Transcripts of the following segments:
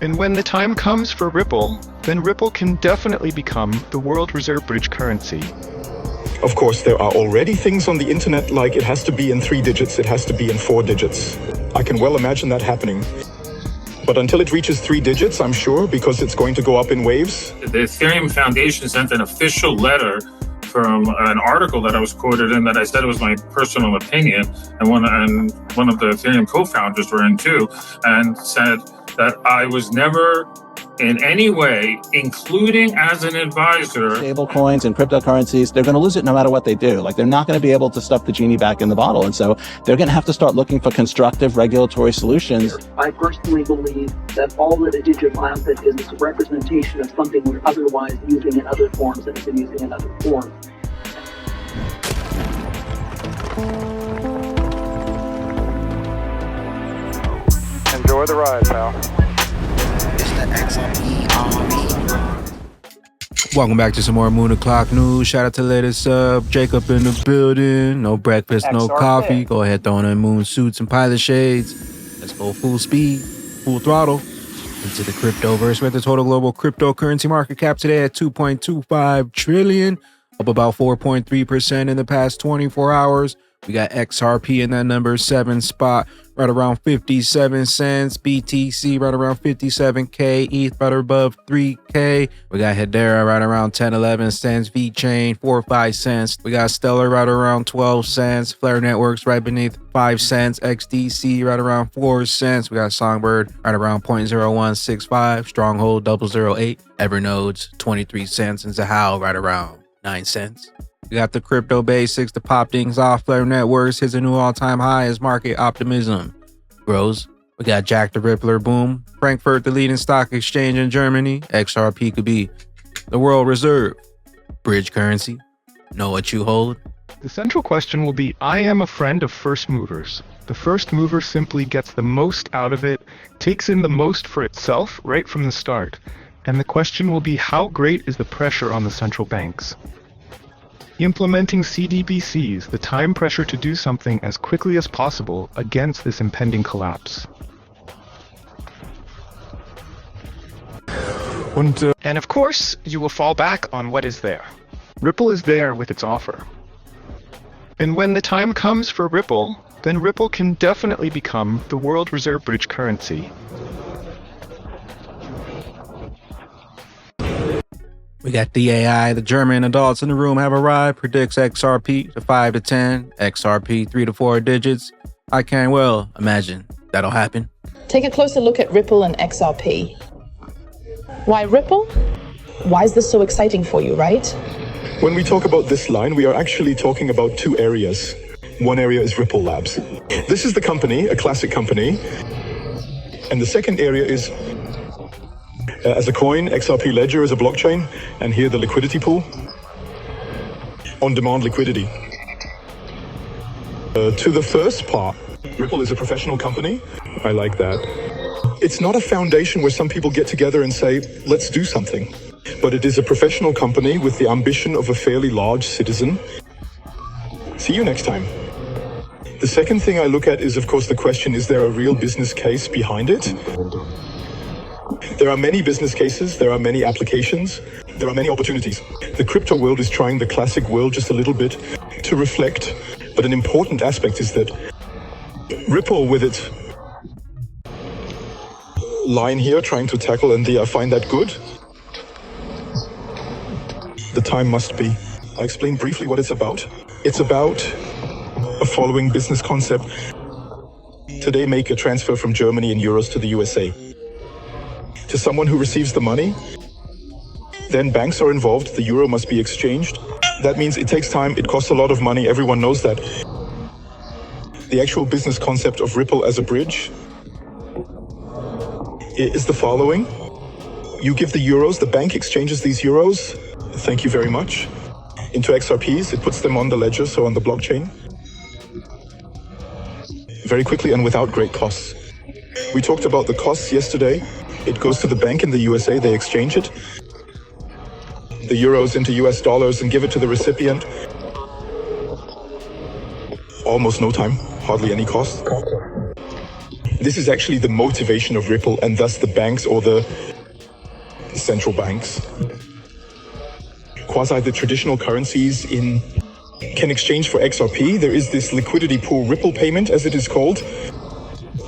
And when the time comes for Ripple, then Ripple can definitely become the world reserve bridge currency. Of course, there are already things on the internet like it has to be in 3 digits, it has to be in 4 digits. I can well imagine that happening. But until it reaches 3 digits, I'm sure, because it's going to go up in waves. The Ethereum Foundation sent an official letter from an article that I was quoted in that I said it was my personal opinion, and one of the Ethereum co-founders were in too, and said that I was never in any way, including as an advisor. Stablecoins and cryptocurrencies, they're going to lose it no matter what they do. Like, they're not going to be able to stuff the genie back in the bottle. And so they're going to have to start looking for constructive regulatory solutions. I personally believe that all that a digital asset is a representation of something we're otherwise using in other forms and have been using in other forms. Enjoy the ride, pal. Welcome back to some more Moon O'Clock news. Shout out to latest sub Jacob in the building. No breakfast, no coffee. Go ahead, throw on moon suits and pilot shades. Let's go full speed, full throttle into the cryptoverse. We're at the total global cryptocurrency market cap today at 2.25 trillion, up about 4.3% in the past 24 hours. We got XRP in that number 7 spot, right around 57 cents. BTC right around 57K. ETH right above 3K. We got Hedera right around 10, 11 cents. VeChain 4 or 5 cents. We got Stellar right around 12 cents. Flare Networks right beneath 5 cents. XDC right around 4 cents. We got Songbird right around 0.0165. Stronghold 008. Evernodes 23 cents. And Zahao right around 9 cents. We got the crypto basics to pop things off. Flare Networks hits a new all-time high as market optimism grows. We got Jack the Rippler boom. Frankfurt, the leading stock exchange in Germany. XRP could be the world reserve bridge currency. Know what you hold? The central question will be, I am a friend of first movers. The first mover simply gets the most out of it, takes in the most for itself right from the start. And the question will be, how great is the pressure on the central banks? Implementing CBDCs, the time pressure to do something as quickly as possible against this impending collapse. And of course, you will fall back on what is there. Ripple is there with its offer. And when the time comes for Ripple, then Ripple can definitely become the world reserve bridge currency. We got the AI. The German adults in the room have arrived. Predicts XRP to 5 to 10, XRP 3 to 4 digits. I can well imagine that'll happen. Take a closer look at Ripple and XRP. Why Ripple? Why is this so exciting for you, right? When we talk about this line, we are actually talking about 2 areas. One area is Ripple Labs. This is the company, a classic company. And the second area is as a coin, XRP Ledger is a blockchain, and here the liquidity pool. On-demand liquidity. To the first part, Ripple is a professional company. I like that. It's not a foundation where some people get together and say, let's do something. But it is a professional company with the ambition of a fairly large citizen. See you next time. The second thing I look at is, of course, the question, is there a real business case behind it? There are many business cases, there are many applications, there are many opportunities. The crypto world is trying the classic world just a little bit to reflect, but an important aspect is that Ripple, with its line here trying to tackle, and I find that good. The time must be. I'll explain briefly what it's about. It's about a following business concept. Today, make a transfer from Germany in euros to the USA. To someone who receives the money, then banks are involved, the euro must be exchanged. That means it takes time, it costs a lot of money, everyone knows that. The actual business concept of Ripple as a bridge is the following. You give the euros, the bank exchanges these euros, thank you very much, into XRPs, it puts them on the ledger, so on the blockchain, very quickly and without great costs. We talked about the costs yesterday. It goes to the bank in the USA, they exchange it, the euros into US dollars, and give it to the recipient. Almost no time, hardly any cost. This is actually the motivation of Ripple and thus the banks or the central banks. Quasi the traditional currencies can exchange for XRP. There is this liquidity pool Ripple payment, as it is called.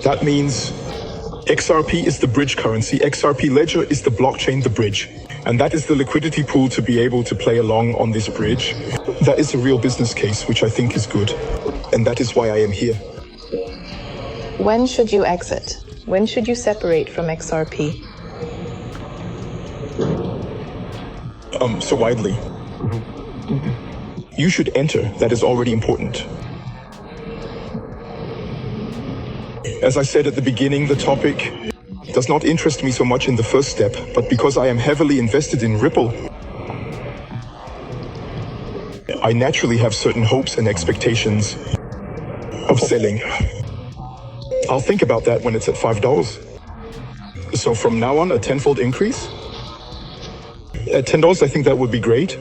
That means XRP is the bridge currency. XRP ledger is the blockchain, the bridge. And that is the liquidity pool to be able to play along on this bridge. That is a real business case, which I think is good. And that is why I am here. When should you exit? When should you separate from XRP? So widely. You should enter. That is already important. As I said at the beginning, the topic does not interest me so much in the first step, but because I am heavily invested in Ripple, I naturally have certain hopes and expectations of selling. I'll think about that when it's at $5. So from now on, a tenfold increase? At $10, I think that would be great.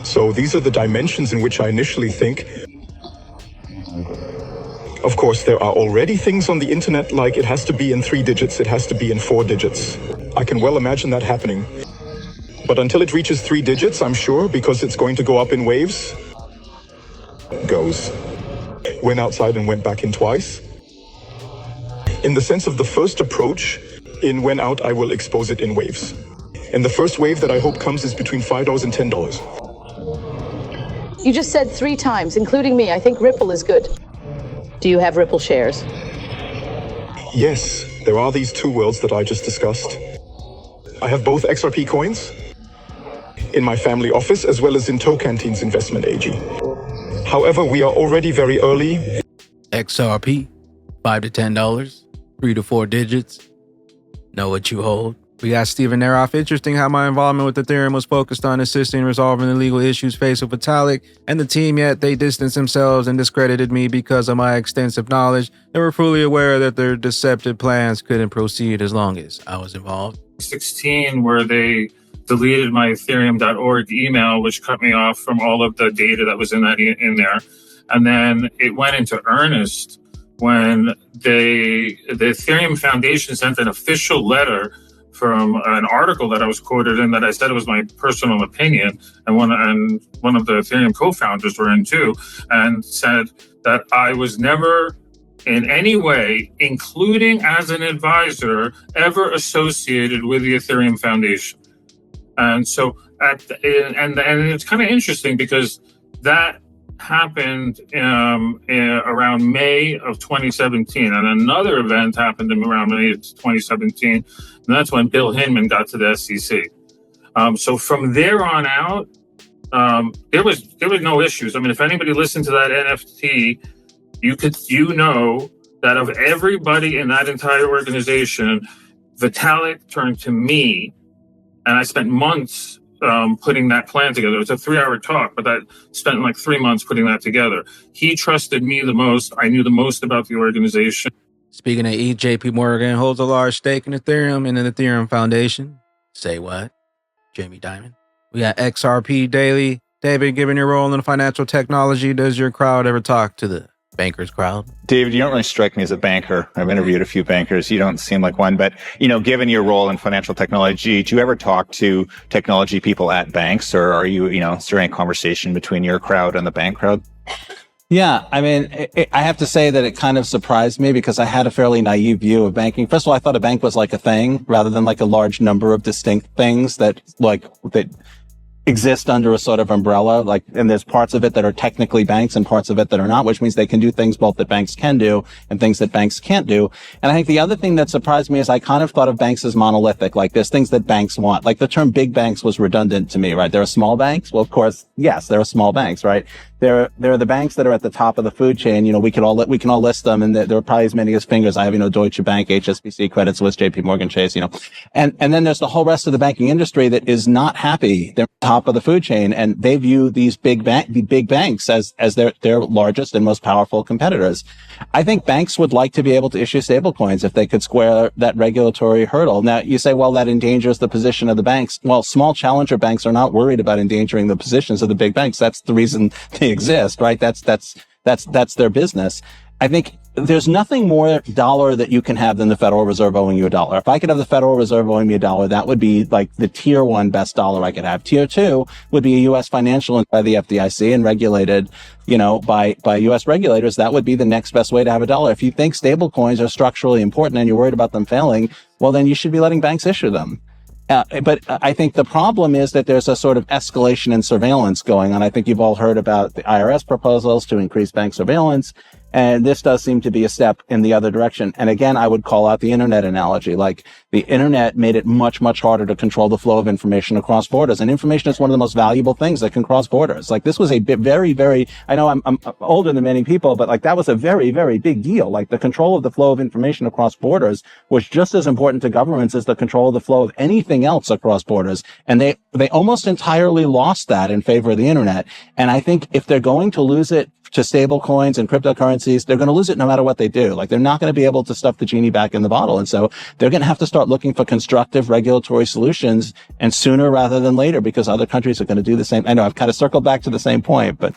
So these are the dimensions in which I initially think. Of course, there are already things on the internet like it has to be in 3 digits, it has to be in 4 digits. I can well imagine that happening. But until it reaches 3 digits, I'm sure, because it's going to go up in waves, goes. Went outside and went back in twice. In the sense of the first approach, in went out, I will expose it in waves. And the first wave that I hope comes is between $5 and $10. You just said 3 times, including me. I think Ripple is good. Do you have Ripple shares? Yes, there are these 2 worlds that I just discussed. I have both XRP coins in my family office as well as in Tocantine's investment AG. However, we are already very early. XRP, $5 to $10, 3 to 4 digits. Know what you hold. We got Steven Neroff. Interesting how my involvement with Ethereum was focused on assisting in resolving the legal issues faced with Vitalik and the team, yet they distanced themselves and discredited me because of my extensive knowledge and were fully aware that their deceptive plans couldn't proceed as long as I was involved. 16, where they deleted my Ethereum.org email, which cut me off from all of the data that was in there. And then it went into earnest when the Ethereum Foundation sent an official letter from an article that I was quoted in that I said it was my personal opinion, and one of the Ethereum co-founders were in too, and said that I was never in any way, including as an advisor, ever associated with the Ethereum Foundation. And so, and it's kind of interesting because that happened around May of 2017, and another event happened around May of 2017, and that's when Bill Hinman got to the SEC. So from there on out, there was no issues. I mean, if anybody listened to that NFT, you know that of everybody in that entire organization, Vitalik turned to me, and I spent months putting that plan together. It was a 3-hour talk, but I spent like 3 months putting that together. He trusted me the most. I knew the most about the organization. Speaking of JP Morgan holds a large stake in Ethereum and the Ethereum Foundation. Say what? Jamie Dimon. We got XRP Daily. David, given your role in financial technology, does your crowd ever talk to the bankers crowd? David, you don't really strike me as a banker. I've interviewed a few bankers. You don't seem like one, but given your role in financial technology, do you ever talk to technology people at banks, or are you, is there any conversation between your crowd and the bank crowd? Yeah, I mean, I have to say that it kind of surprised me because I had a fairly naive view of banking. First of all, I thought a bank was like a thing rather than like a large number of distinct things that exist under a sort of umbrella, and there's parts of it that are technically banks and parts of it that are not, which means they can do things both that banks can do and things that banks can't do. And I think the other thing that surprised me is I kind of thought of banks as monolithic, like there's things that banks want. Like the term big banks was redundant to me, right? There are small banks. Well, of course, yes, there are small banks, right? There are the banks that are at the top of the food chain. We can all list them, and there are probably as many as fingers. I have, Deutsche Bank, HSBC, Credit Suisse, JP Morgan Chase, and then there's the whole rest of the banking industry that is not happy. They're top of the food chain, and they view these big banks as their largest and most powerful competitors. I think banks would like to be able to issue stablecoins if they could square that regulatory hurdle. Now, you say, well, that endangers the position of the banks. Well, small challenger banks are not worried about endangering the positions of the big banks. That's the reason they exist, right? That's their business. I think there's nothing more dollar that you can have than the Federal Reserve owing you $1. If I could have the Federal Reserve owing me $1, that would be like the tier 1 best dollar I could have. Tier 2 would be a U.S. financial by the FDIC and regulated, by U.S. regulators. That would be the next best way to have a dollar. If you think stable coins are structurally important and you're worried about them failing, well, then you should be letting banks issue them. But I think the problem is that there's a sort of escalation in surveillance going on. I think you've all heard about the IRS proposals to increase bank surveillance. And this does seem to be a step in the other direction. And again, I would call out the internet analogy. Like the internet made it much, much harder to control the flow of information across borders. And information is one of the most valuable things that can cross borders. Like this was a very, very, I know I'm older than many people, but like that was a very, very big deal. Like the control of the flow of information across borders was just as important to governments as the control of the flow of anything else across borders. And they almost entirely lost that in favor of the internet. And I think if they're going to lose it to stable coins and cryptocurrencies, they're going to lose it no matter what they do. Like they're not going to be able to stuff the genie back in the bottle. And so they're going to have to start looking for constructive regulatory solutions, and sooner rather than later, because other countries are going to do the same. I know I've kind of circled back to the same point, but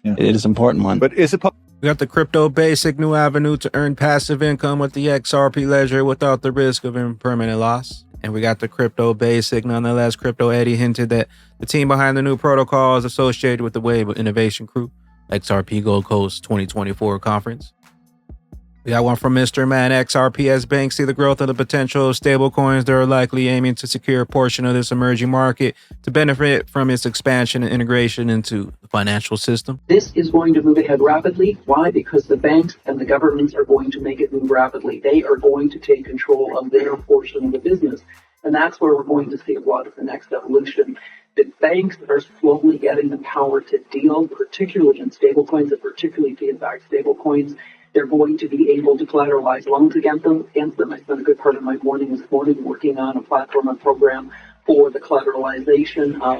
it is an important one. But is it We got the crypto basic new avenue to earn passive income with the XRP ledger without the risk of impermanent loss. And we got the crypto basic. Nonetheless, Crypto Eddie hinted that the team behind the new protocol is associated with the Wave of Innovation crew, XRP Gold Coast 2024 conference. We got one from Mr. Man. XRP as banks see the growth of the potential of stablecoins. They're likely aiming to secure a portion of this emerging market to benefit from its expansion and integration into the financial system. This is going to move ahead rapidly. Why? Because the banks and the governments are going to make it move rapidly. They are going to take control of their portion of the business. And that's where we're going to see a lot of the next evolution. The banks are slowly getting the power to deal, particularly in stablecoins and particularly fiat-backed stablecoins. They're going to be able to collateralize loans against them. I spent a good part of my morning this morning working on a platform and program for the collateralization of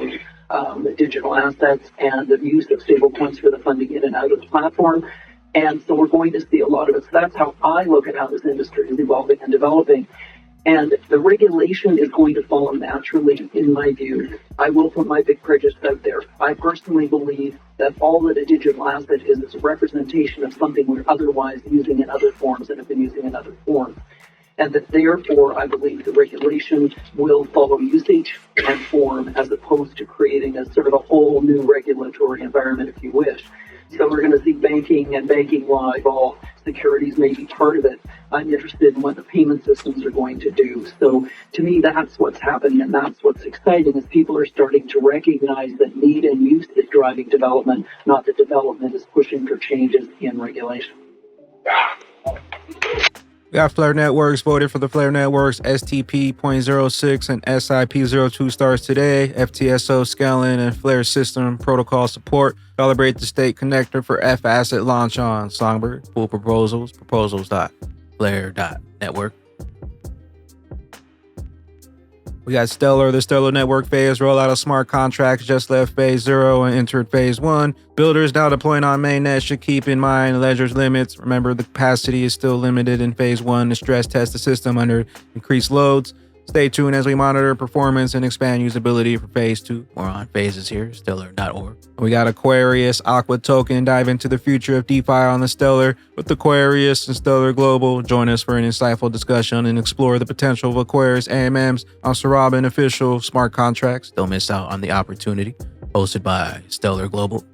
the digital assets and the use of stablecoins for the funding in and out of the platform. And so we're going to see a lot of it. So that's how I look at how this industry is evolving and developing. And the regulation is going to follow naturally, in my view. I will put my big prejudice out there. I personally believe that all that a digital asset is a representation of something we're otherwise using in other forms and have been using in other forms. And that therefore, I believe the regulation will follow usage and form as opposed to creating a sort of a whole new regulatory environment, if you wish. So we're going to see banking and banking law evolve. Securities may be part of it. I'm interested in what the payment systems are going to do. So to me, that's what's happening, and that's what's exciting, is people are starting to recognize that need and use is driving development, not that development is pushing for changes in regulation. We got Flare Networks voted for the Flare Networks STP.06 and SIP.02 stars today. FTSO scaling and Flare system protocol support. Celebrate the state connector for F asset launch on Songbird. Full proposals.flare.network. We got Stellar. The Stellar Network phase rollout of smart contracts just left phase 0 and entered phase 1. Builders now deploying on mainnet should keep in mind ledger's limits. Remember, the capacity is still limited in phase 1 to stress test the system under increased loads. Stay tuned as we monitor performance and expand usability for phase 2. More on phases here, stellar.org. We got Aquarius Aqua token. Dive into the future of DeFi on the Stellar with Aquarius and Stellar Global. Join us for an insightful discussion and explore the potential of Aquarius AMMs on Sarabin official smart contracts. Don't miss out on the opportunity. Hosted by Stellar Global,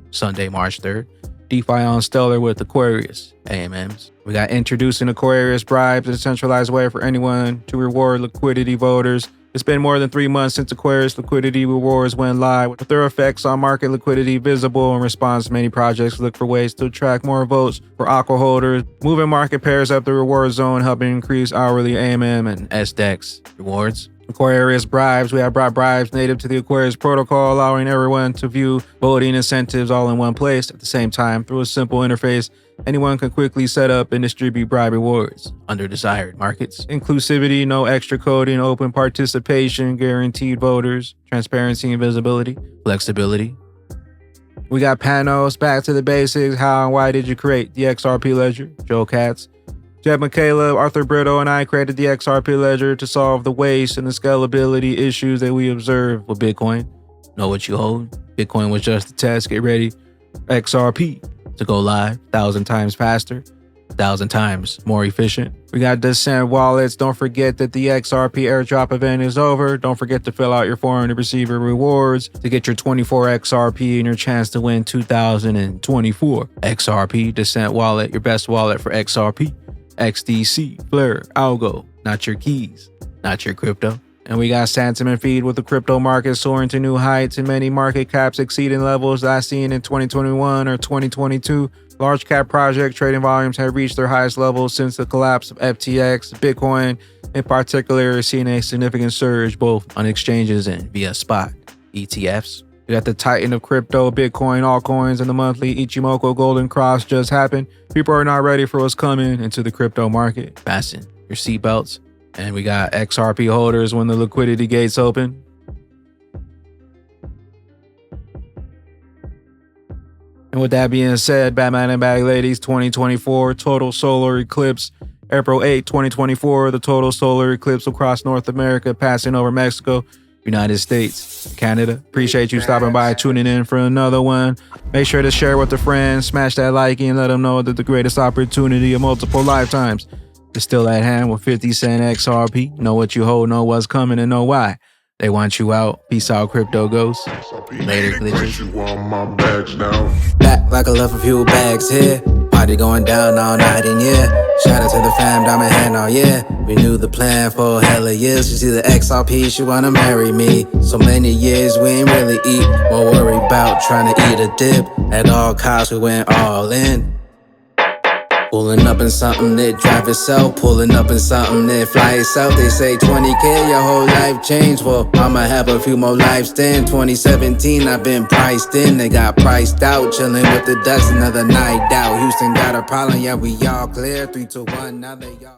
Sunday, March 3rd. DeFi on Stellar with Aquarius AMMs. We got introducing Aquarius bribes, a centralized way for anyone to reward liquidity voters. It's been more than 3 months since Aquarius liquidity rewards went live, with their effects on market liquidity visible. In response, many projects look for ways to attract more votes for Aqua holders, moving market pairs up the reward zone, helping increase hourly AMM and SDEX rewards. Aquarius bribes. We have brought bribes native to the Aquarius protocol, allowing everyone to view voting incentives all in one place at the same time through a simple interface. Anyone can quickly set up and distribute bribe rewards under desired markets. Inclusivity, no extra coding, open participation, guaranteed voters, transparency and visibility, flexibility. We got Panos, back to the basics. How and why did you create the XRP ledger? Joe Katz. Jeb McCaleb, Arthur Brito, and I created the XRP ledger to solve the waste and the scalability issues that we observe with Bitcoin. Know what you hold? Bitcoin was just a test. Get ready. XRP to go live 1,000 times faster. 1,000 times more efficient. We got Descent wallets. Don't forget that the XRP airdrop event is over. Don't forget to fill out your form to receive your rewards to get your 24 XRP and your chance to win 2024. XRP Descent wallet, your best wallet for XRP, XDC, Flare, Algo, not your keys, not your crypto. And we got sentiment feed with the crypto market soaring to new heights and many market caps exceeding levels last seen in 2021 or 2022. Large cap project trading volumes have reached their highest levels since the collapse of FTX. Bitcoin, in particular, is seeing a significant surge both on exchanges and via spot ETFs. We got the titan of crypto, Bitcoin, altcoins, and the monthly Ichimoku Golden Cross just happened. People are not ready for what's coming into the crypto market. Fasten your seatbelts. And we got XRP holders when the liquidity gates open. And with that being said, Batman and Bag Ladies 2024 total solar eclipse. April 8, 2024, the total solar eclipse will cross North America, passing over Mexico, United States, Canada. Appreciate you stopping by, tuning in for another one. Make sure to share with a friend, smash that like and let them know that the greatest opportunity of multiple lifetimes is still at hand with 50 Cent XRP. Know what you hold, know what's coming, and know why. They want you out. Peace out, crypto ghosts. Later, glitches. Back like a love a few bags here. Party going down all night and yeah. Shout out to the fam, diamond hand, oh yeah. We knew the plan for hella years. You see the XRP, she wanna marry me. So many years we ain't really eat. More worry about trying to eat a dip. At all costs we went all in. Pulling up in something that drive itself, pulling up in something that fly itself. They say 20K, your whole life changed. Well, I'ma have a few more lives then. 2017, I've been priced in. They got priced out, chilling with the ducks, another night out. Houston got a problem, yeah, we all clear. 3, 2, 1, now they all.